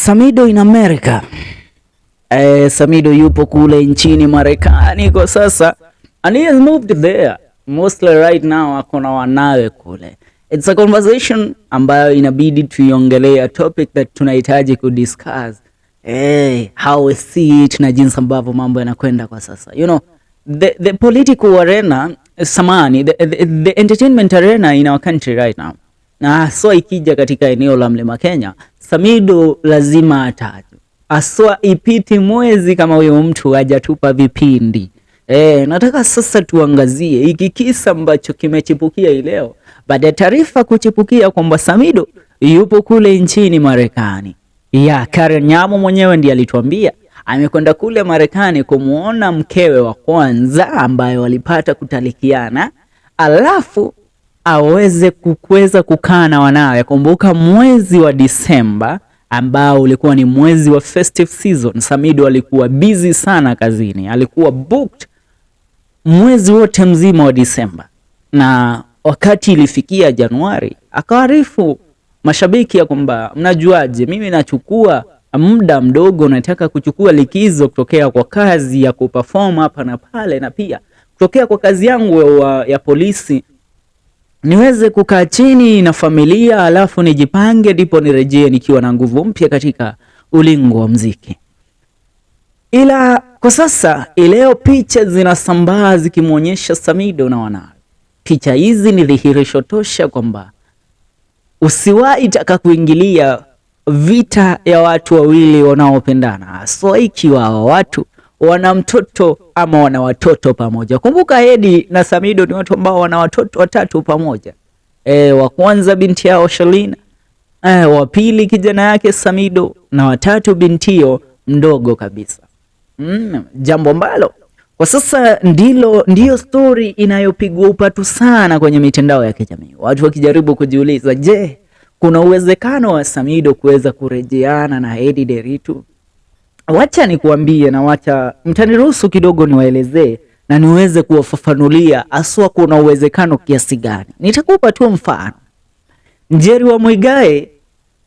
Samidoh in America. Samidoh yupo kule nchini Marekani kwa sasa, and he has moved there. Mostly right now akona wanawe kule. It's a conversation ambayo inabidi tuiongelea, topic that tunahitaji kudiscuss. How we see it na jinsi ambavyo mambo yanakwenda kwa sasa. You know, the political arena, the entertainment arena in our country right now. Na so ikija katika eneo la Mlima Kenya, Samidoh lazima atajwe. Aswa ipiti mwezi kama huyo mtu hajatupa vipindi. Nataka sasa tuangazie hiki kisa ambacho kimechipukia leo baada ya taarifa kuchipukia kwamba Samidoh yupo kule nchini Marekani. Karen Nyamo mwenyewe ndiye alituambia amekwenda kule Marekani kumuona mkewe wa kwanza ambaye walipata kutalikiana, alafu aweze kukweza kukaa na wanawe. Kumbuka mwezi wa Disemba ambao ulikuwa ni mwezi wa festive season, Samidoh alikuwa busy sana kazini, alikuwa booked mwezi wote mzima wa Disemba, na wakati ilifikia Januari akaarifu mashabiki ya kwamba mnajuaje, mimi nachukua muda mdogo, nataka kuchukua likizo kutokea kwa kazi ya kuperform hapa na pale, na pia kutokea kwa kazi yangu ya polisi, niweze kukaa chini na familia alafu nijipange ndipo nirejee nikiwa na nguvu mpya katika ulingo wa muziki. Ila kwa sasa leo picha zinasambaa zikimuonyesha Samidoh na wanawe. Picha hizi ni dhihirisho tosha kwamba usiwahi taka kuingilia vita ya watu wawili wanaopendana, so ikiwa watu wana mtoto ama wana watoto pamoja. Kumbuka Edday na Samidoh ni watu ambao wana watoto watatu pamoja. Wa kwanza binti yao Shalina, wa pili kijana yake Samidoh, na watatu bintio mdogo kabisa. Jambo ambalo kwa sasa ndio story inayopigwa upatu sana kwenye mitandao ya kijamii. Watu wakijaribu kujiuliza, je, kuna uwezekano wa Samidoh kuweza kurejeana na Edday Nderitu? Wacha nikuambie, na wacha mtaniruhusu kidogo niwaelezee na niweze kuwafafanulia aswa kuna uwezekano kiasi gani. Nitakupa tu mfano. Njeri wa Mwigae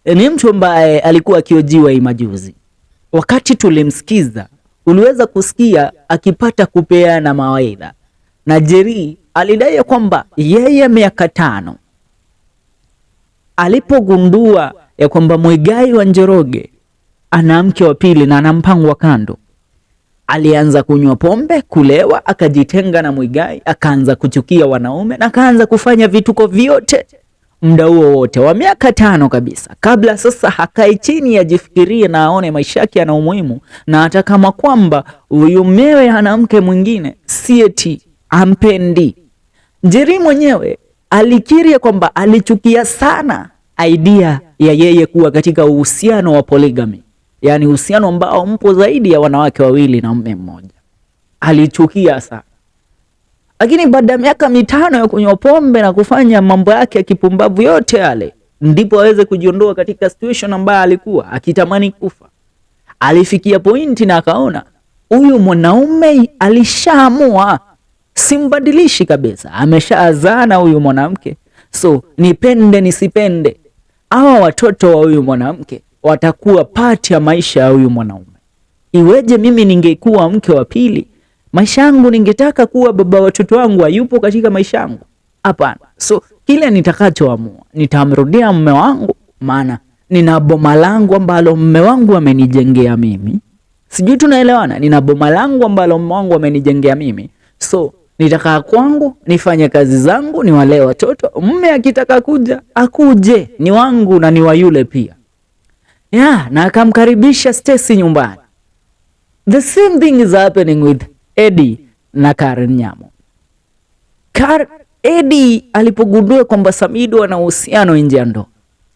ni mtu ambaye alikuwa akiojiwa majuzi. Wakati tulimsikiza, uliweza kusikia akipata kupeana mawaidha. Na Njeri alidai kwamba yeye miaka 5 alipogundua ya kwamba Mwigae wa Njoroge ana mke wa pili na ana mpango wa kando, alianza kunywa pombe, kulewa, akajitenga na Mwigae, akaanza kuchukia wanaume na akaanza kufanya vituko vyote muda huo wote wa miaka 5 kabisa, kabla sasa hakai chini ajifikirie na aone maisha yake yana umuhimu, na hata kama kwamba huyu mewe ana mke mwingine sieti ampendi. Njeri mwenyewe alikiri kwamba alichukia sana idea ya yeye kuwa katika uhusiano wa polygamy, yani uhusiano ambao mpo zaidi ya wanawake wawili na mume mmoja. Alichukia sana. Lakini baada ya miaka 5 ya kunywa pombe na kufanya mambo yake ya kipumbavu yote yale, ndipo aweze kujiondoa katika situation ambayo alikuwa akitamani kufa. Alifikia pointi na akaona huyu mwanaume alishaamua simbadilishi kabisa, ameshaazana huyu mwanamke, so nipende nisipende, hawa watoto wa huyu mwanamke watakuwa pati ya maisha ya huyu mwanaume. Iweje mimi ningekuwa mke wa pili, maisha yangu ningetaka kuwa baba watoto wangu hayupo katika maisha yangu? Hapana. So kile nitakachoamua, nitamrudia mume wangu, maana nina boma langu ambalo mume wangu amenijengea mimi. Sijui tunaelewana? Nina boma langu ambalo mume wangu amenijengea mimi. So nitakaa kwangu, nifanye kazi zangu, niwalee watoto. Mume akitaka kuja akuje, ni wangu na ni wa yule pia. Na akamkaribisha Stacy nyumbani. The same thing is happening with Edday na Karen Nyamo. Edday alipogundua kwamba Samidoh ana uhusiano nje ya ndoa,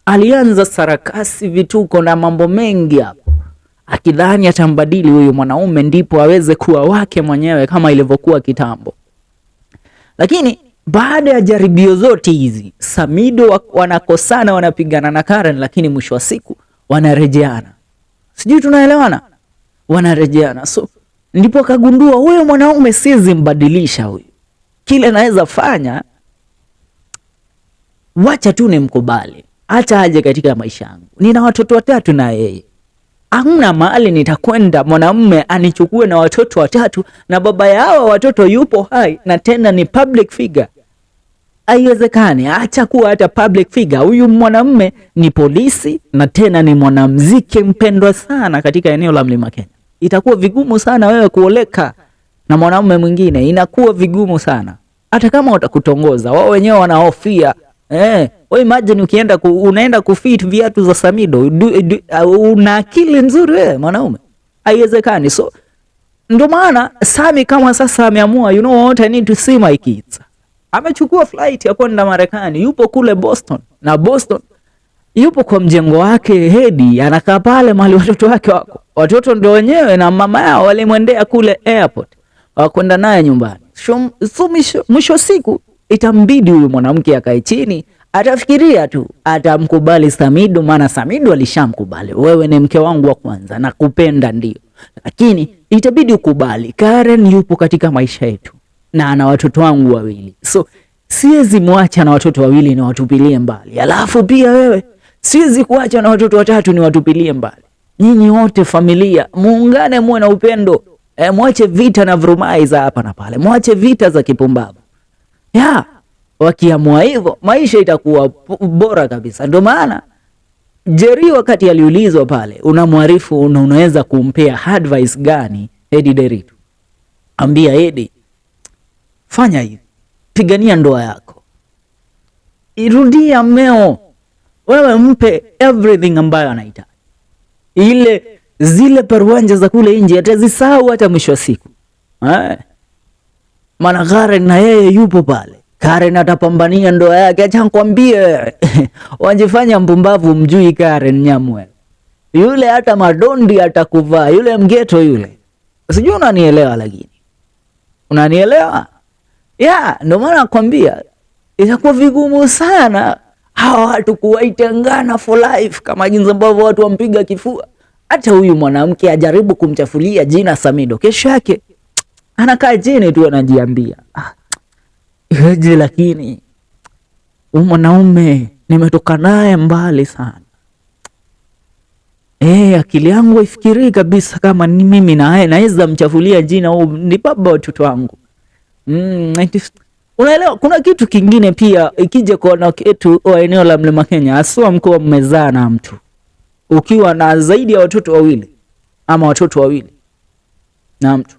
alianza sarakasi, vituko na mambo mengi hapo, akidhani atambadili huyu mwanaume ndipo aweze kuwa wake mwenyewe kama ilivyokuwa kitambo. Lakini baada ya jaribio zote hizi, Samidoh wanakosana, wanapigana na Karen, lakini mwisho wa siku wanarejeana. Sijui tunaelewana? Wanarejeana. So ndipo akagundua huyo mwanaume siwezi mbadilisha huyu. Kile naweza fanya, wacha tu nimkubali, acha aje katika maisha yangu. Nina watoto 3 na yeye. hamna mahali nitakwenda mwanamume anichukue na watoto 3 na baba yao watoto yupo hai na tena ni public figure. Haiwezekani. Acha kuwa hata public figure, huyu mwanamume ni polisi na tena ni mwanamuziki mpendwa sana katika eneo la Mlima Kenya. Itakuwa vigumu sana wewe kuoleka na mwanamume mwingine, inakuwa vigumu sana. Hata kama watakutongoza, wao wenyewe wanahofia. Wewe imagine ukienda unaenda kufit viatu za Samidoh, una akili nzuri wewe mwanaume? Haiwezekani. So ndio maana Sami kama sasa ameamua, you know what, I need to see my kids. Amechukua flight ya kwenda Marekani, yupo kule Boston, na Boston yupo kwa mjengo wake Edday, anakaa pale mahali watoto wake wako. Watoto ndio wenyewe na mama yao walimwendea kule airport, wakwenda naye nyumbani. So mwisho siku itambidi huyu mwanamke akae chini, atafikiria tu atamkubali Samidoh, maana Samidoh alishamkubali. Wewe ni mke wangu wa kwanza, nakupenda ndio, lakini itabidi ukubali Karen yupo katika maisha yetu na ana watoto wangu 2. So siwezi muacha na watoto 2 na watupilie mbali. Alafu pia wewe siwezi kuacha na watoto 3 ni watupilie mbali. Nyinyi wote familia muungane, muwe na upendo. Mwache vita na vurumaiza hapa na pale. Mwache vita za kipumbavu. Wakiamua hivyo maisha itakuwa bora kabisa. Ndio maana Jerry wakati aliulizwa pale, unamwarifu unaweza kumpea advice gani Edday Nderitu? Ambia Edday, fanya hivi, pigania ndoa yako, irudia mmeo, wewe mpe everything ambayo anahitaji. Zile paruanja za kule nje atazisahau hata mwisho wa siku. Maana Karen na yeye yupo pale. Karen atapambania ndoa yake. Acha nikwambie, wanjifanya mpumbavu, mjui Karen nyamwe. Yule hata madondi atakuvaa, yule mgeto yule. Sijui unanielewa, lakini unanielewa? Ndio maana nakwambia itakuwa vigumu sana hawa watu kuwaitengana for life kama jinsi ambavyo watu wampiga kifua. Hata huyu mwanamke ajaribu kumchafulia jina Samidoh, kesho yake anakaa chini tu anajiambia, lakini huyu mwanaume nimetoka naye mbali sana. Akili yangu ifikiri kabisa kama ni mimi naye naweza mchafulia jina, ni baba watoto wangu. Unaelewa, kuna kitu kingine pia ikija kwa wanawake wa eneo la Mlima Kenya, haswa mkoa mmezaa na mtu ukiwa na zaidi ya watoto 2 ama watoto 2 na mtu,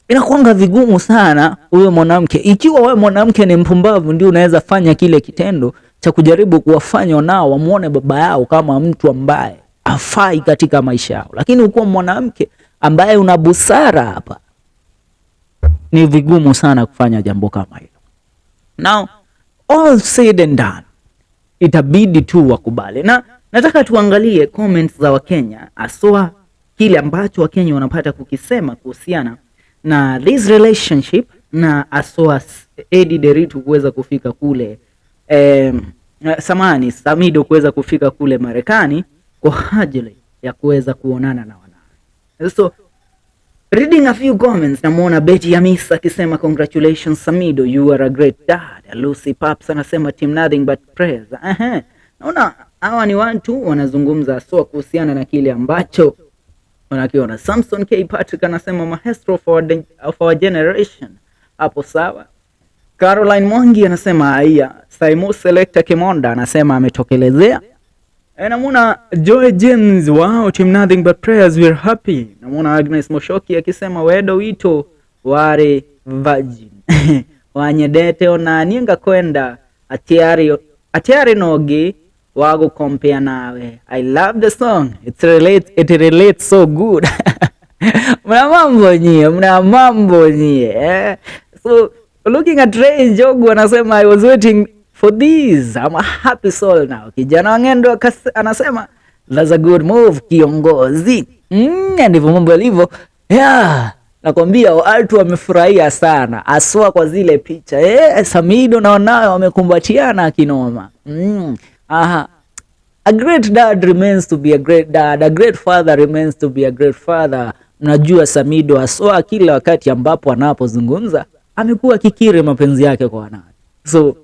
inakuanga vigumu sana huyo mwanamke. Ikiwa wewe mwanamke ni mpumbavu, ndio unaweza fanya kile kitendo cha kujaribu kuwafanya nao wamuone baba yao kama mtu ambaye afai katika maisha yao. Lakini ukiwa mwanamke ambaye una busara hapa, ni vigumu sana kufanya jambo kama hilo. Now all said and done, itabidi tu wakubali. Na nataka tuangalie comments za Wakenya, aswa kile ambacho Wakenya wanapata kukisema kuhusiana na this relationship, na aswa Edday Nderitu kuweza kufika kule Samidoh kuweza kufika kule Marekani kwa ajili ya kuweza kuonana na wanawe. So reading a few comments, namuona Betty Amisa akisema congratulations Samidoh, you are a great dad. Lucy Paps anasema team nothing but prayers. Naona hawa ni watu wanazungumza so kuhusiana na kile ambacho wanakiona. Samson K Patrick anasema maestro of our generation. Hapo sawa. Caroline Mwangi anasema haya. Saimo Selector Kimonda anasema ametokelezea. Namuona Joy James, wow, team nothing but prayers, we're happy. Namuona Agnes Moshoki akisema wedo wito ware virgin. Wanyedete ona nienga kwenda atiari nogi wago compare nawe. I love the song, it relates so good. Mna mambo nyie. So looking at Ray Njogu anasema I was waiting for this, I'm a happy soul now. Kijana Wangendo anasema that's a good move kiongozi. Ndivyo mambo yalivyo. Nakwambia watu wamefurahia sana, aswa kwa zile picha. Samidoh na wanawe wamekumbatiana kinoma. A great dad remains to be a great dad. A great father remains to be a great father. Mnajua Samidoh aswa kila wakati ambapo anapozungumza amekuwa kikiri mapenzi yake kwa wanawe. So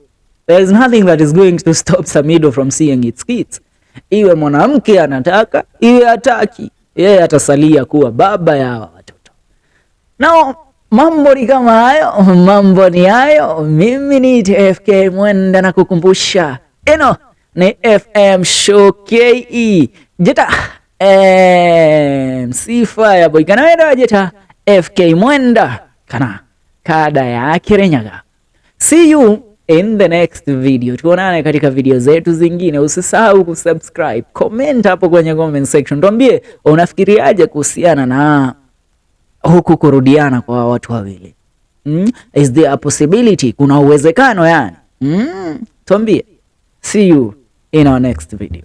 there is nothing that is going to stop Samidoh from seeing its kids. Iwe mwanamke anataka, iwe hataki. yeye atasalia kuwa baba ya watoto. Now mambo ni kama hayo, mambo ni hayo. Mimi ni FK Mwenda na kukumbusha ni FM Show KE jeta sifa boy kana weda jeta FK Mwenda kana kada ya Kirenyaga. See you in the next video. Tuonane katika video zetu zingine. Usisahau kusubscribe, comment hapo kwenye comment section. Tuambie unafikiriaje kuhusiana na huku kurudiana kwa watu wawili. Is there a possibility? Kuna uwezekano yani? Tuambie. See you in our next video.